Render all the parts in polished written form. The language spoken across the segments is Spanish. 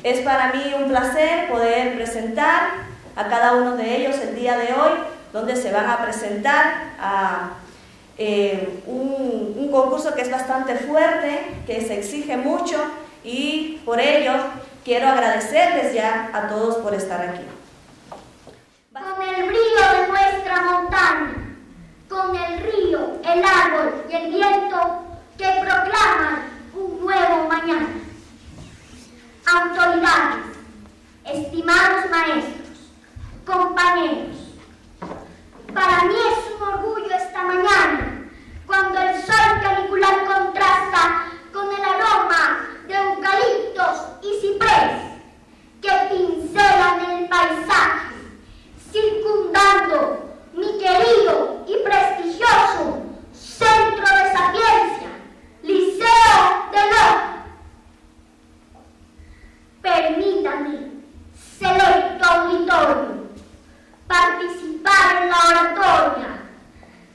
Es para mí un placer poder presentar a cada uno de ellos el día de hoy, donde se van a presentar a un concurso que es bastante fuerte, que se exige mucho, y por ello quiero agradecerles ya a todos por estar aquí. Con el brillo de nuestra montaña, con el río, el árbol y el viento que proclaman un nuevo mañana. Autoridades, estimados maestros, compañeros, para mí es un orgullo esta mañana, cuando el sol canicular contrasta con el aroma de eucaliptos y ciprés que pincelan el paisaje, circundando mi querido y prestigioso Centro de Sapiencia, Liceo de Loja. Permítame, selecto auditorio, participar en la oratoria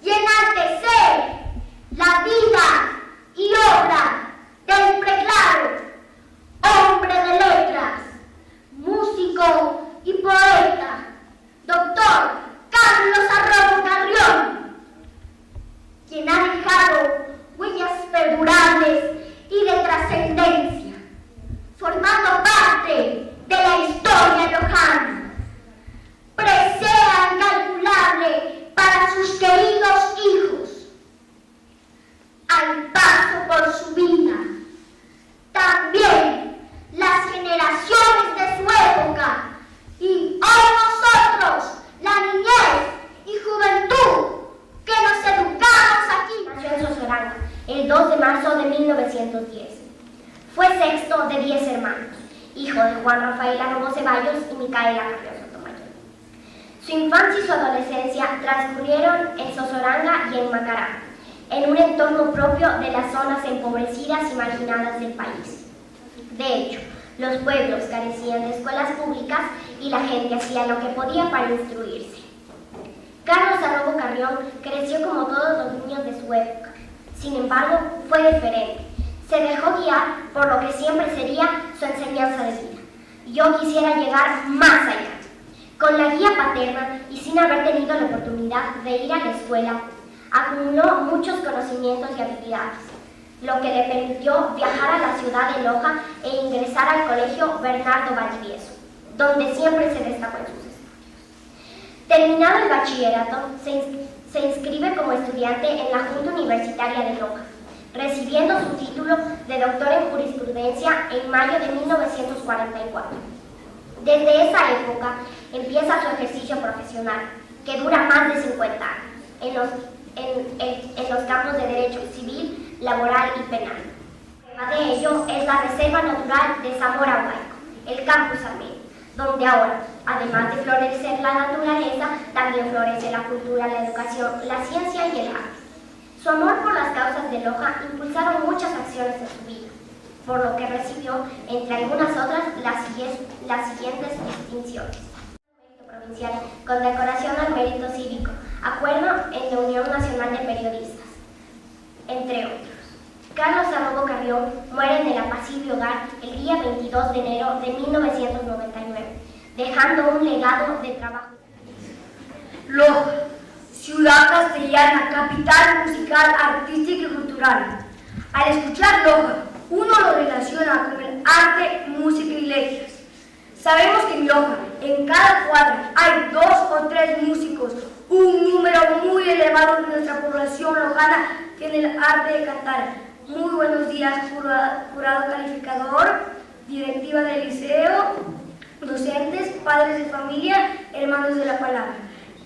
y enaltecer la vida y obra del preclaro, hombre de letras, músico y poeta, doctor Carlos Arroyo Carrión, quien ha dejado huellas perdurables y de trascendencia, formando parte de la historia lojana, presea incalculable para sus queridos hijos. Al paso por su vida, también las generaciones de su época y hoy nosotros, la niñez y juventud, que nos educamos aquí. Nació en Sosoranga el 2 de marzo de 1910. Fue sexto de 10 hermanos, hijo de Juan Rafael Arrobo Ceballos y Micaela Carrión Sotomayor. Su infancia y su adolescencia transcurrieron en Sosoranga y en Macará, en un entorno propio de las zonas empobrecidas y marginadas del país. De hecho, los pueblos carecían de escuelas públicas y la gente hacía lo que podía para instruirse. Carlos Arrobo Carrión creció como todos los niños de su época. Sin embargo, fue diferente. Se dejó guiar por lo que siempre sería su enseñanza de vida. Yo quisiera llegar más allá. Con la guía paterna y sin haber tenido la oportunidad de ir a la escuela, acumuló muchos conocimientos y habilidades, lo que le permitió viajar a la ciudad de Loja e ingresar al colegio Bernardo Valdivieso, donde siempre se destacó en sus estudios. Terminado el bachillerato, se inscribe como estudiante en la Junta Universitaria de Loja, recibiendo su título de doctor en jurisprudencia en mayo de 1944. Desde esa época empieza su ejercicio profesional, que dura más de 50 años, en los campos de derecho civil, laboral y penal. Prueba de ello es la Reserva Natural de Zamora Huayco, el Campus Armenio, donde ahora, además de florecer la naturaleza, también florece la cultura, la educación, la ciencia y el arte. Su amor por las causas de Loja impulsaron muchas acciones en su vida, por lo que recibió, entre algunas otras, las siguientes distinciones: provincial con decoración al mérito cívico, acuerdo en la Unión Nacional de Periodistas, entre otros. Carlos Arrobo Carrión muere en el apacible hogar el día 22 de enero de 1999, dejando un legado de trabajo. Loja, ciudad castellana, capital musical, artística y cultural. Al escuchar Loja, uno lo relaciona con el arte, música y letras. Sabemos que en Loja, en cada cuadra, hay 2 o 3 músicos, un número muy elevado de nuestra población lojana tiene el arte de cantar. Muy buenos días, jurado calificador, directiva del liceo, docentes, padres de familia, hermanos de la palabra.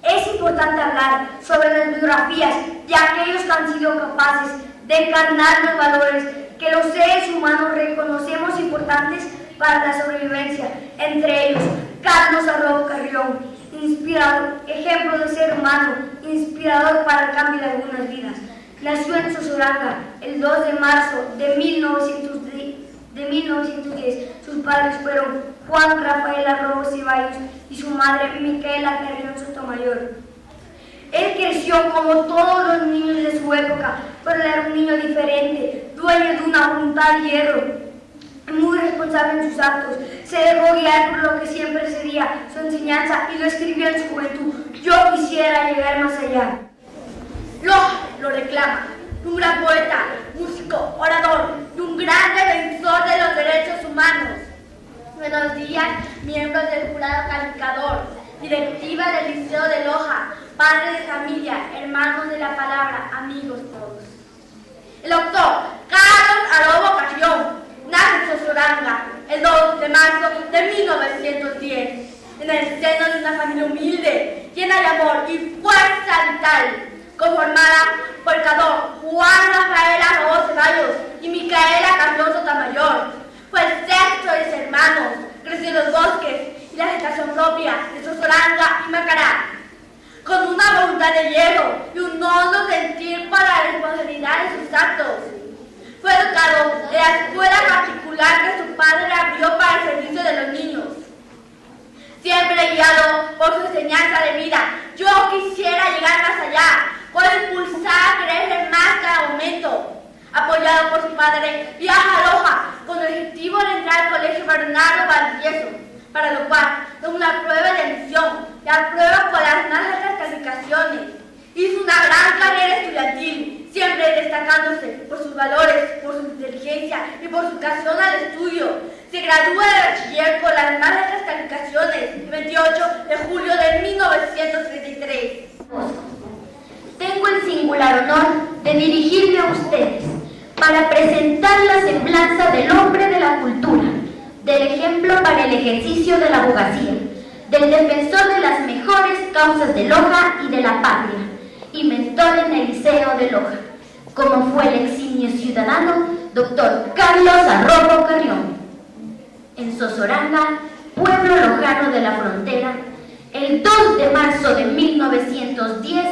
Es importante hablar sobre las biografías de aquellos que han sido capaces de encarnar los valores que los seres humanos reconocemos importantes para la sobrevivencia, entre ellos Carlos Arrobo Carrión, inspirador, ejemplo de ser humano, inspirador para el cambio de algunas vidas. Nació en Sosoranga el 2 de marzo de 1910. Sus padres fueron Juan Rafael Arrobo Ceballos y su madre Micaela Carrión Sotomayor. Él creció como todos los niños de su época, pero era un niño diferente, dueño de una voluntad de hierro. muy responsable en sus actos. Se dejó guiar por lo que siempre sería su enseñanza y lo escribió en su juventud. Yo quisiera llegar más allá. Loja lo reclama, un gran poeta, músico, orador y un gran defensor de los derechos humanos. Buenos días, miembros del jurado calificador, directiva del Liceo de Loja, padres de familia, hermanos de la palabra, amigos todos. El doctor Carlos Arobo Carrión nace en Sozoranga el 2 de marzo de 1910, en el seno de una familia humilde, llena de amor y fuerza vital, conformada por el doctor Juan Rafael Arrobo Ceballos y Micaela Carrión Sotomayor. Fue el sexto de sus hermanos, creció en los bosques y la gestación propia de Sozoranga y Macará, con una voluntad de hierro y un hondo sentir para la responsabilidad de sus actos. Fue educado en la escuela particular que su padre abrió para el servicio de los niños. Siempre guiado por su enseñanza de vida, yo quisiera llegar más allá, por impulsar a crecer más cada momento. Apoyado por su padre, viaja a Loja con el objetivo de entrar al Colegio Bernardo Valdivieso, para lo cual tomó una prueba de admisión y aprueba con las más altas calificaciones. Hizo una gran carrera estudiantil, siempre destacándose por sus valores, por su inteligencia y por su vocación al estudio. Se gradúa de bachiller con las más altas calificaciones el 28 de julio de 1933. Tengo el singular honor de dirigirme a ustedes para presentar la semblanza del hombre de la cultura, del ejemplo para el ejercicio de la abogacía, del defensor de las mejores causas de Loja y de la patria, y mentor en el Liceo de Loja, como fue el eximio ciudadano doctor Carlos Arrobo Carrión. En Sozoranga, pueblo lojano de la frontera, el 2 de marzo de 1910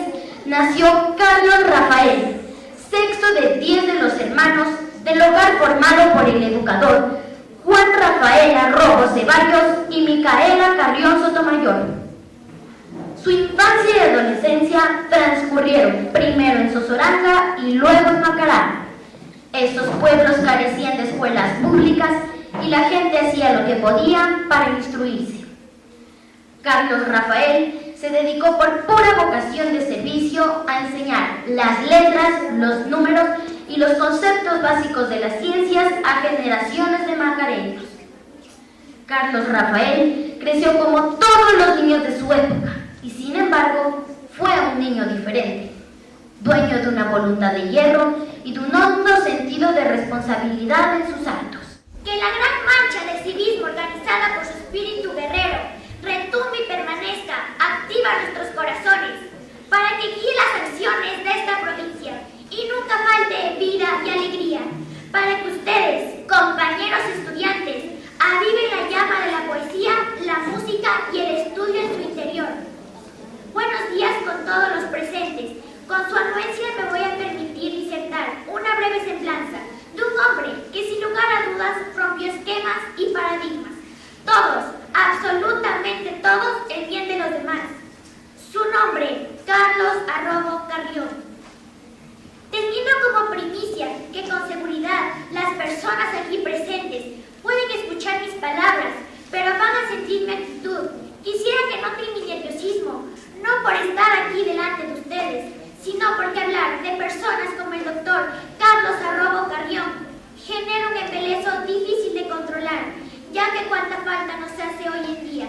nació Carlos Rafael, sexto de 10 de los hermanos del hogar formado por el educador Juan Rafael Arrobo Ceballos y Micaela Carrión Sotomayor. Su infancia y adolescencia transcurrieron primero en Sozoranga y luego en Macará. Estos pueblos carecían de escuelas públicas y la gente hacía lo que podía para instruirse. Carlos Rafael se dedicó por pura vocación de servicio a enseñar las letras, los números y los conceptos básicos de las ciencias a generaciones de macareños. Carlos Rafael creció como todos los niños de su época y, sin embargo, fue un niño diferente, dueño de una voluntad de hierro y de un hondo sentido de responsabilidad en sus actos. Que la gran marcha del civismo organizada por su espíritu guerrero retumbe y permanezca activa en nuestros corazones, para que guíe las acciones de esta provincia y nunca falte vida y alegría, para que ustedes, compañeros estudiantes, aviven la llama de la poesía, la música y el estudio en su interior. Buenos días con todos los presentes. Con su anuencia me voy a permitir disertar una breve semblanza de un hombre que sin lugar a dudas rompió esquemas y paradigmas. Todos, absolutamente todos, el bien de los demás. Su nombre, Carlos Arrobo Carrión. Teniendo como primicia que con seguridad las personas aquí presentes pueden escuchar mis palabras, pero van a sentir mi actitud, quisiera que noten mi nerviosismo, no por estar aquí delante de ustedes, sino porque hablar de personas como el doctor Carlos Arrobo Carrión genera un embeleso difícil de controlar, ya que cuánta falta nos hace hoy en día.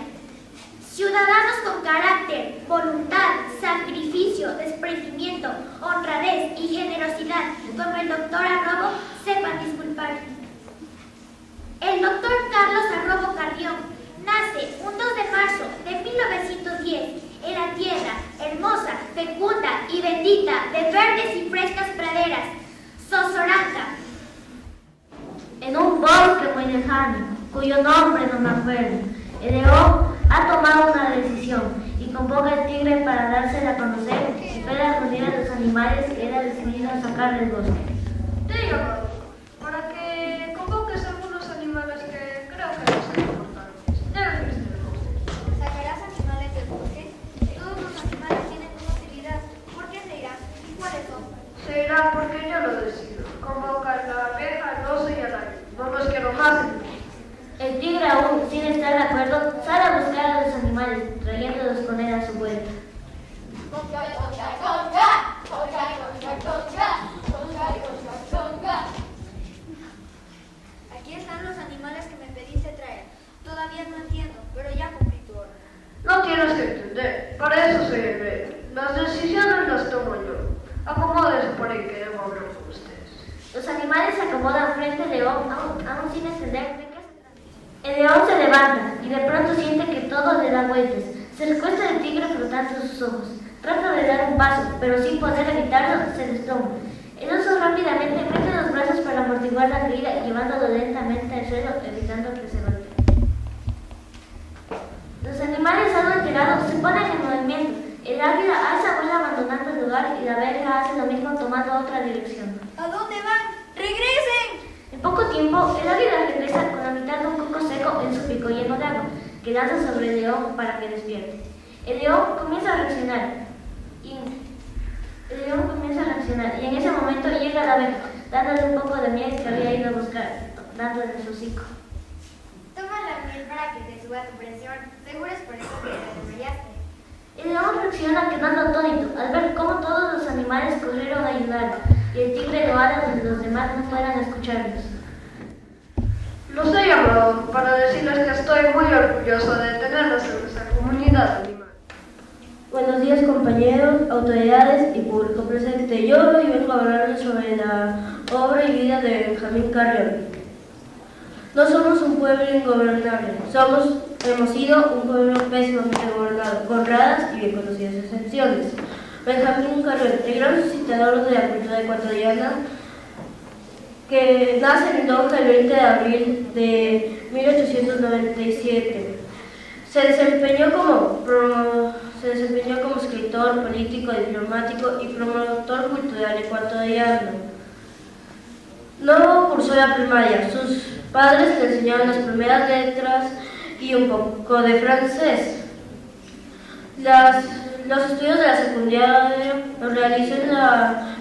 Ciudadanos con carácter, voluntad, sacrificio, desprendimiento, honradez y generosidad, como el doctor Arrobo, sepan disculpar. El doctor Carlos Arrobo Carrión nace un 2 de marzo de 1910 en la tierra hermosa, fecunda y bendita de verdes y frescas praderas, Sozoranga. En un bosque muy lejano, cuyo nombre no me acuerdo, el león ha tomado una decisión y convoca al tigre para dársela a conocer y espera reunir a los animales que era decidido a sacar del bosque. Te he llamado para que convoques a algunos animales que creo que no son importantes. Deben ser del bosque. ¿Sacarás animales del bosque? Todos los animales tienen una utilidad. ¿Por qué se irán? ¿Y cuáles son? Se irá porque yo lo decido. Convoca a la abeja, al oso y al águila. No los quiero más. sin estar de acuerdo, sale a buscar a los animales, trayéndolos con él a su vuelta. Aquí están los animales que me pediste traer. Todavía no entiendo, pero ya cumplí tu orden. No tienes que entender, para eso soy el rey. Las decisiones las tomo yo. Acomódese por ahí que debo hablar con ustedes. Los animales se acomodan frente al león, aún sin entender de qué se trata. El león se levanta y de pronto siente que todo le da vueltas. Se recuesta el tigre frotando sus ojos. Trata de dar un paso, pero sin poder evitarlo, se desploma. El oso rápidamente mete los brazos para amortiguar la caída, llevándolo lentamente al suelo, evitando que se golpee. Los animales, algo alterados, se ponen en movimiento. El águila alza vuela abandonando el lugar y la verga hace lo mismo tomando otra dirección. ¿A dónde van? ¡Regresen! En poco tiempo, el águila regresa con la mitad de un coco seco en su pico lleno de agua, que lanza sobre el león para que despierte. El león comienza a reaccionar y en ese momento llega la abeja, dándole un poco de miel que había ido a buscar, dándole en su hocico. Toma la miel para que te suba tu presión. Seguro es por eso que te desmayaste. El león reacciona quedando atónito al ver cómo todos los animales corrieron a ayudarlo y el tigre lo hará donde los demás no fueran a escucharlos. Los he llamado para decirles que estoy muy orgulloso de tenerlos en nuestra comunidad animal. Buenos días, compañeros, autoridades y público presente. Yo hoy vengo a hablarles sobre la obra y vida de Benjamín Carrión. No somos un pueblo ingobernable, hemos sido un pueblo pésimamente gobernado, con raras y bien conocidas excepciones. Benjamín Carrión, el gran suscitador de la cultura ecuatoriana, que nace en Loja el 20 de abril de 1897. Se desempeñó como escritor, político, diplomático y promotor cultural ecuatoriano. No cursó la primaria, sus padres le enseñaron las primeras letras y un poco de francés. Los estudios de la secundaria los realizó en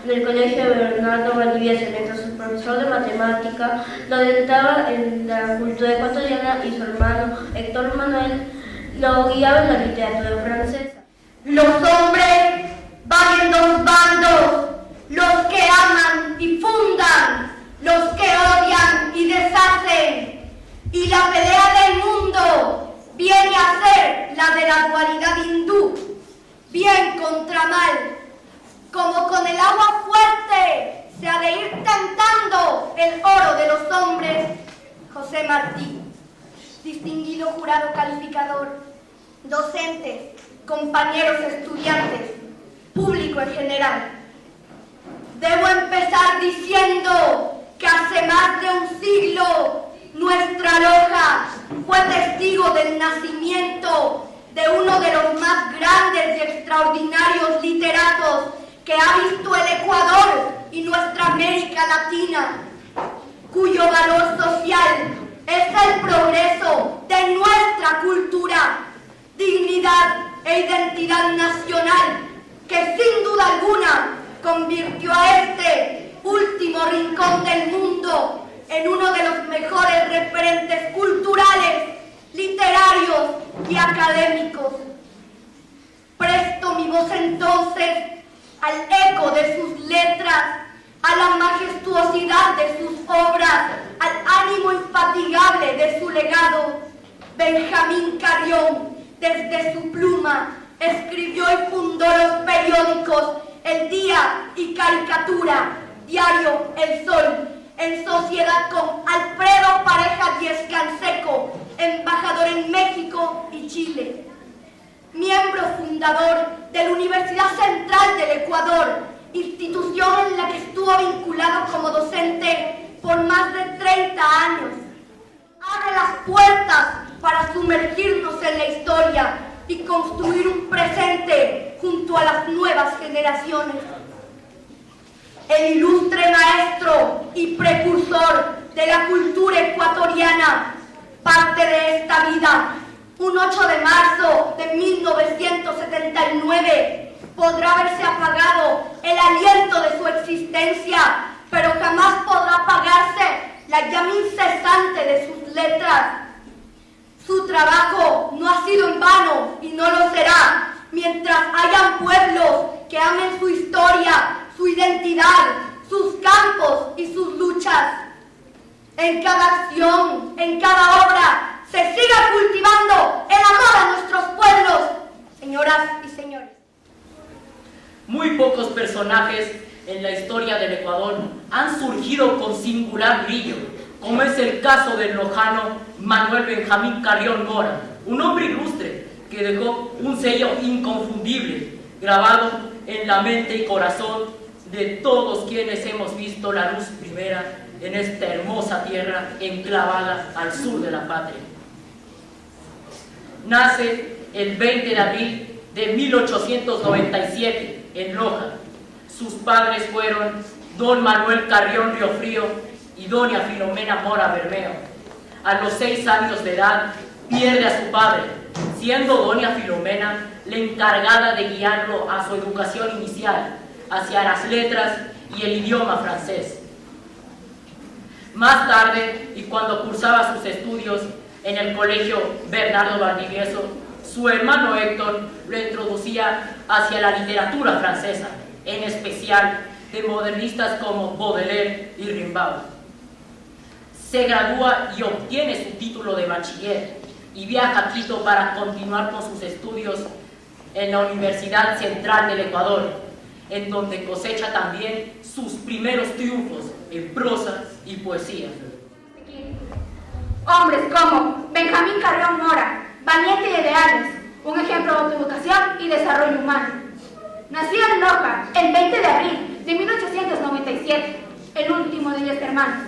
el Colegio Bernardo Valdivieso, mientras su profesor de matemática lo alentaba en la cultura ecuatoriana y su hermano Héctor Manuel lo guiaba en la literatura francesa. Los hombres van en dos bandos, los que aman y fundan, los que odian y deshacen. Y la pelea del mundo viene a ser la de la dualidad hindú, bien contra mal. Como con el agua fuerte se ha de ir cantando el oro de los hombres. José Martí, distinguido jurado calificador, docentes, compañeros estudiantes, público en general. Debo empezar diciendo que hace más de un siglo nuestra Loja fue testigo del nacimiento de uno de los más grandes y extraordinarios literatos que ha visto el Ecuador y nuestra América Latina, cuyo valor social es el progreso de nuestra cultura, dignidad e identidad nacional, que sin duda alguna convirtió a este último rincón del mundo en uno de los mejores referentes culturales, literarios y académicos. Presto mi voz entonces al eco de sus letras, a la majestuosidad de sus obras, al ánimo infatigable de su legado. Benjamín Carrión, desde su pluma, escribió y fundó los periódicos El Día y Caricatura, Diario El Sol, en sociedad con Alfredo Pareja Díez Canseco, embajador en México y Chile. Miembro fundador de la Universidad Central del Ecuador, institución en la que estuvo vinculado como docente por más de 30 años. Abre las puertas para sumergirnos en la historia y construir un presente junto a las nuevas generaciones. El ilustre maestro y precursor de la cultura ecuatoriana, parte de esta vida, un 8 de marzo de 1979, podrá verse apagado el aliento de su existencia, pero jamás podrá apagarse la llama incesante de sus letras. Su trabajo no ha sido en vano y no lo será mientras hayan pueblos que amen su historia, su identidad, sus campos y sus luchas. En cada acción, en cada obra, se siga cultivando el amor a nuestros pueblos, señoras y señores. Muy pocos personajes en la historia del Ecuador han surgido con singular brillo, como es el caso del lojano Manuel Benjamín Carrión Mora, un hombre ilustre que dejó un sello inconfundible, grabado en la mente y corazón de todos quienes hemos visto la luz primera en esta hermosa tierra enclavada al sur de la patria. Nace el 20 de abril de 1897 en Loja. Sus padres fueron don Manuel Carrión Riofrío y doña Filomena Mora Bermeo. A los 6 años de edad pierde a su padre, siendo doña Filomena la encargada de guiarlo a su educación inicial hacia las letras y el idioma francés. Más tarde, y cuando cursaba sus estudios en el colegio Bernardo Valdivieso, su hermano Héctor lo introducía hacia la literatura francesa, en especial de modernistas como Baudelaire y Rimbaud. Se gradúa y obtiene su título de bachiller y viaja a Quito para continuar con sus estudios en la Universidad Central del Ecuador, en donde cosecha también sus primeros triunfos en prosa y poesía. Hombres como Benjamín Carrión Mora, valiente y ideales, un ejemplo de autoeducación y desarrollo humano. Nacido en Loja el 20 de abril de 1897, el último de 10 hermanos.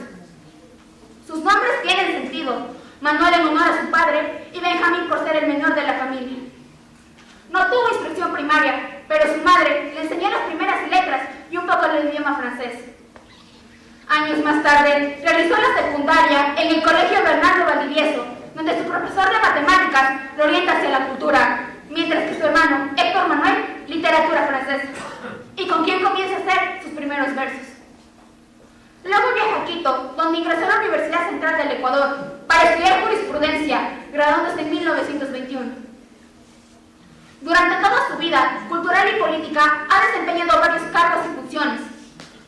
Sus nombres tienen sentido: Manuel en honor a su padre y Benjamín por ser el menor de la familia. No tuvo instrucción primaria, pero su madre le enseñó las primeras letras y un poco del idioma francés. Años más tarde, realizó la secundaria en el colegio Bernardo Valdivieso, donde su profesor de matemáticas lo orienta hacia la cultura, mientras que su hermano, Héctor Manuel, literatura francesa, y con quien comienza a hacer sus primeros versos. Luego viaja a Quito, donde ingresó a la Universidad Central del Ecuador para estudiar jurisprudencia, graduándose en 1921. Durante toda su vida cultural y política ha desempeñado varios cargos y funciones.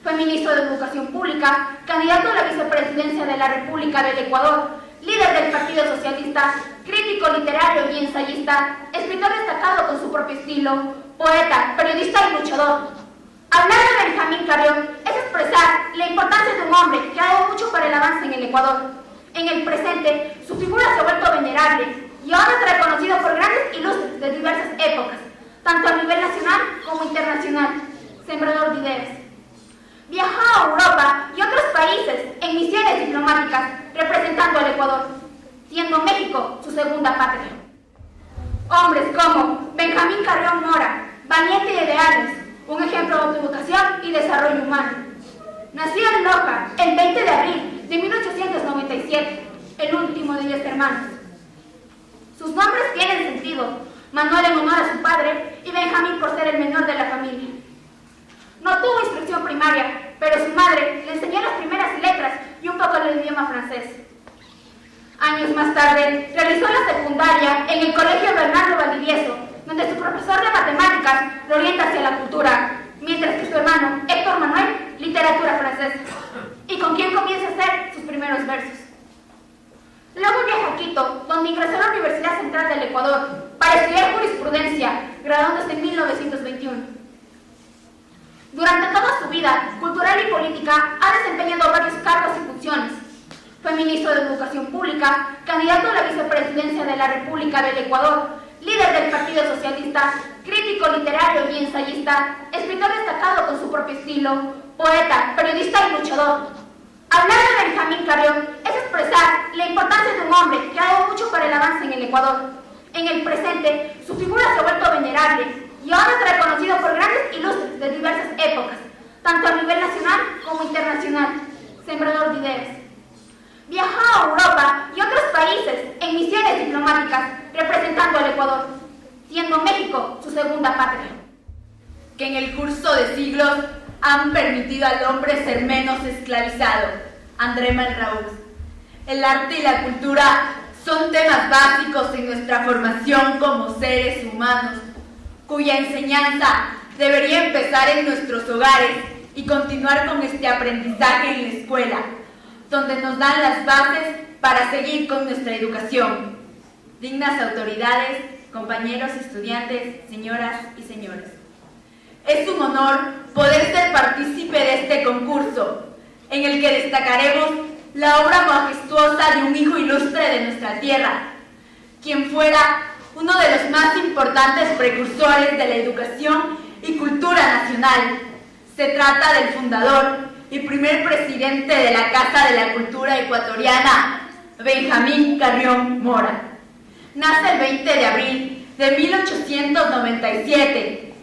Fue ministro de Educación Pública, candidato a la vicepresidencia de la República del Ecuador, líder del Partido Socialista, crítico literario y ensayista, escritor destacado con su propio estilo, poeta, periodista y luchador. Hablar de Benjamín Carrión es expresar la importancia de un hombre que ha dado mucho para el avance en el Ecuador. En el presente, su figura se ha vuelto venerable y ahora es reconocido por grandes ilustres de diversas épocas, tanto a nivel nacional como internacional. Sembrador de ideas. Viajó a Europa y otros países en misiones diplomáticas representando al Ecuador, siendo México su segunda patria. Hombres como Benjamín Carrión Mora, valiente y ideales, un ejemplo de autoeducación y desarrollo humano. Nacido en Loja el 20 de abril de 1897, el último de 10 hermanos. Sus nombres tienen sentido: Manuel en honor a su padre y Benjamín por ser el menor de la familia. No tuvo instrucción primaria, pero su madre le enseñó las primeras letras y un poco del idioma francés. Años más tarde, realizó la secundaria en el colegio Bernardo Valdivieso, donde su profesor de matemáticas lo orienta hacia la cultura, mientras que su hermano, Héctor Manuel, literatura francesa, y con quien comienza a hacer sus primeros versos. Luego viaja a Quito, donde ingresó a la Universidad Central del Ecuador para estudiar jurisprudencia, graduándose en 1921. Durante toda su vida cultural y política ha desempeñado varios cargos y funciones. Fue ministro de Educación Pública, candidato a la vicepresidencia de la República del Ecuador, líder del Partido Socialista, crítico literario y ensayista, escritor destacado con su propio estilo, poeta, periodista y luchador. Hablar de Benjamín Carrión es expresar la importancia de un hombre que ha dado mucho para el avance en el Ecuador. En el presente, su figura se ha vuelto venerable y ahora es reconocido por grandes ilustres de diversas épocas, tanto a nivel nacional como internacional. Sembrador de ideas. Viajó a Europa y otros países en misiones diplomáticas representando al Ecuador, siendo México su segunda patria. Que en el curso de siglos han permitido al hombre ser menos esclavizado. André Malraux. El arte y la cultura son temas temas básicos en nuestra formación como seres humanos, cuya enseñanza debería empezar en nuestros hogares y continuar con este aprendizaje en la escuela, donde nos dan las bases para seguir con nuestra educación. Dignas autoridades, compañeros estudiantes, señoras y señores. Es un honor poder ser partícipe de este concurso, en el que destacaremos la obra majestuosa de un hijo ilustre de nuestra tierra, quien fuera uno de los más importantes precursores de la educación y cultura nacional. Se trata del fundador y primer presidente de la Casa de la Cultura Ecuatoriana, Benjamín Carrión Mora. Nace el 20 de abril de 1897.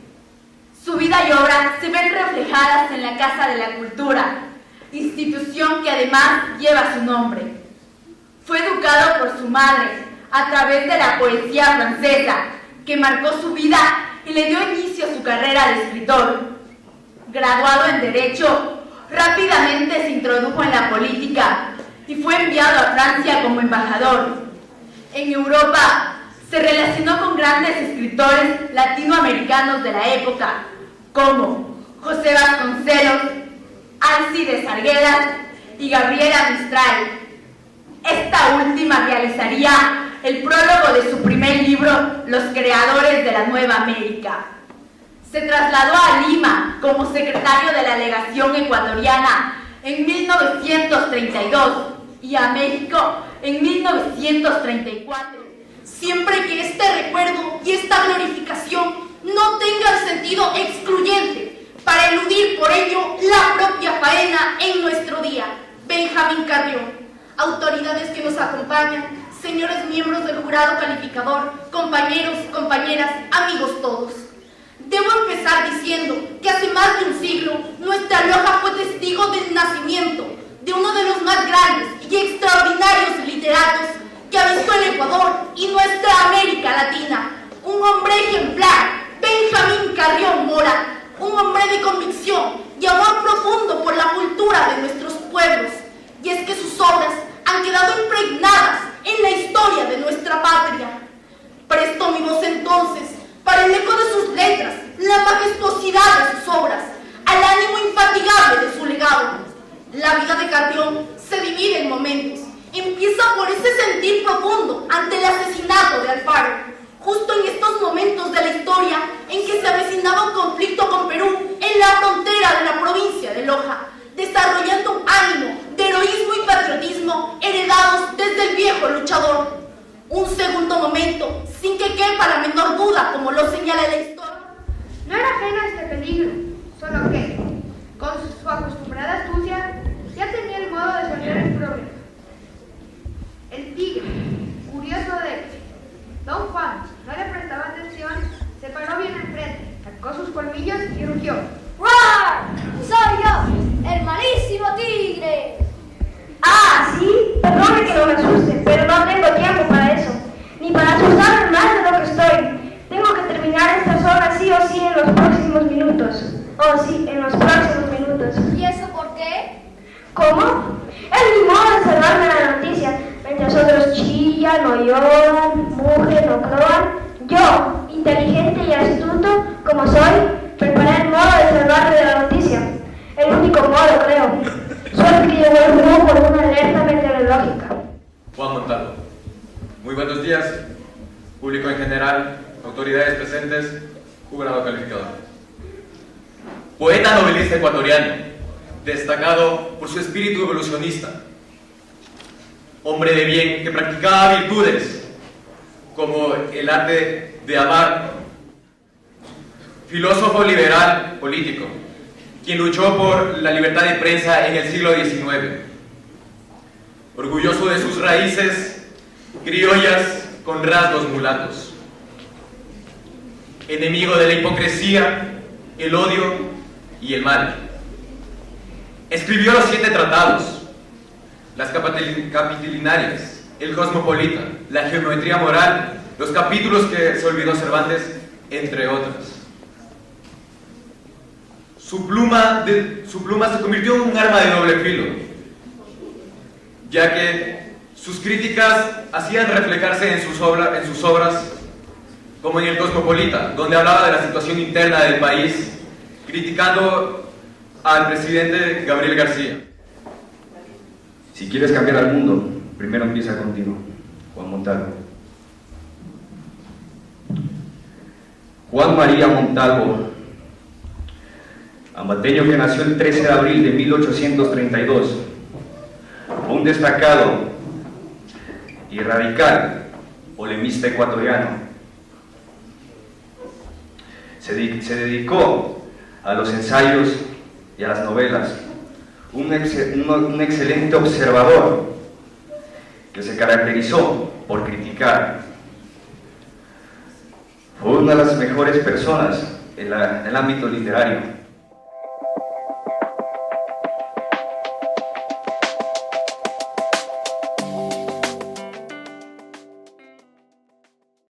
Su vida y obra se ven reflejadas en la Casa de la Cultura, institución que además lleva su nombre. Fue educado por su madre a través de la poesía francesa, que marcó su vida y le dio inicio a su carrera de escritor. Graduado en Derecho, rápidamente se introdujo en la política y fue enviado a Francia como embajador. En Europa se relacionó con grandes escritores latinoamericanos de la época, como José Vasconcelos, Alcides Arguedas y Gabriela Mistral. Esta última realizaría el prólogo de su primer libro, Los Creadores de la Nueva América. Se trasladó a Lima como secretario de la legación ecuatoriana en 1932 y a México en 1934. Siempre que este recuerdo y esta glorificación no tengan sentido excluyente, para eludir por ello la propia faena en nuestro día. Benjamín Carrión, autoridades que nos acompañan, señores miembros del jurado calificador, compañeros, compañeras, amigos todos. Debo empezar diciendo que hace más de un siglo nuestra loja fue testigo del nacimiento de uno de los más grandes y extraordinarios literatos que ha visto el Ecuador y nuestra América Latina, un hombre ejemplar, Benjamín Carrión Mora, un hombre de convicción y amor profundo por la cultura de nuestros pueblos. Y es que sus obras han quedado impregnadas en la historia de nuestra patria. Presto mi voz entonces para el eco de sus letras, la majestuosidad de sus obras, al ánimo infatigable de su legado. La vida de Carrión se divide en momentos. Empieza por ese sentir profundo ante el asesinato de Alfaro, justo en estos momentos de la historia en que se avecinaba un conflicto con Perú en la frontera de la provincia de Loja, desarrollando un ánimo de heroísmo y patriotismo heredados desde el viejo luchador. Un segundo momento, sin que quepa la menor duda, como lo señala la historia. No era ajeno a este peligro, solo que, con su acostumbrada astucia, ya tenía el modo de resolver el problema. El tigre, curioso de que Don Juan no le prestaba atención, se paró bien enfrente, sacó sus colmillos y rugió. ¡Roar! ¡Soy yo, el malísimo tigre! Ah, sí, perdone que no me asuste, pero no tengo tiempo para eso, ni para asustarme más de lo que estoy. Tengo que terminar esta obra sí o sí en los próximos minutos. Oh, sí, en los próximos minutos. ¿Y eso por qué? ¿Cómo? Es mi modo de salvarme la noticia, mientras otros chillan o lloran, mugen o croan. Yo, inteligente y astuto como soy, preparé el modo de salvarme de la noticia. El único modo, creo. Suerte que llegó el juego por una alerta meteorológica. Juan Montalvo. Muy buenos días, público en general, autoridades presentes, jurado calificador. Poeta novelista ecuatoriano, destacado por su espíritu evolucionista. Hombre de bien que practicaba virtudes como el arte de amar. Filósofo liberal político, quien luchó por la libertad de prensa en el siglo XIX. Orgulloso de sus raíces criollas con rasgos mulatos. Enemigo de la hipocresía, el odio y el mal. Escribió los 7 tratados, las capitulinarias, el cosmopolita, la geometría moral, los capítulos que se olvidó Cervantes, entre otros. Su pluma se convirtió en un arma de doble filo, ya que Sus críticas hacían reflejarse en sus obras, como en El Cosmopolita, donde hablaba de la situación interna del país, criticando al presidente Gabriel García. Si quieres cambiar al mundo, primero empieza contigo, Juan Montalvo. Juan María Montalvo, ambateño que nació el 13 de abril de 1832, fue un destacado y radical polemista ecuatoriano. Se dedicó a los ensayos y a las novelas, un excelente observador que se caracterizó por criticar. Fue una de las mejores personas en el ámbito literario.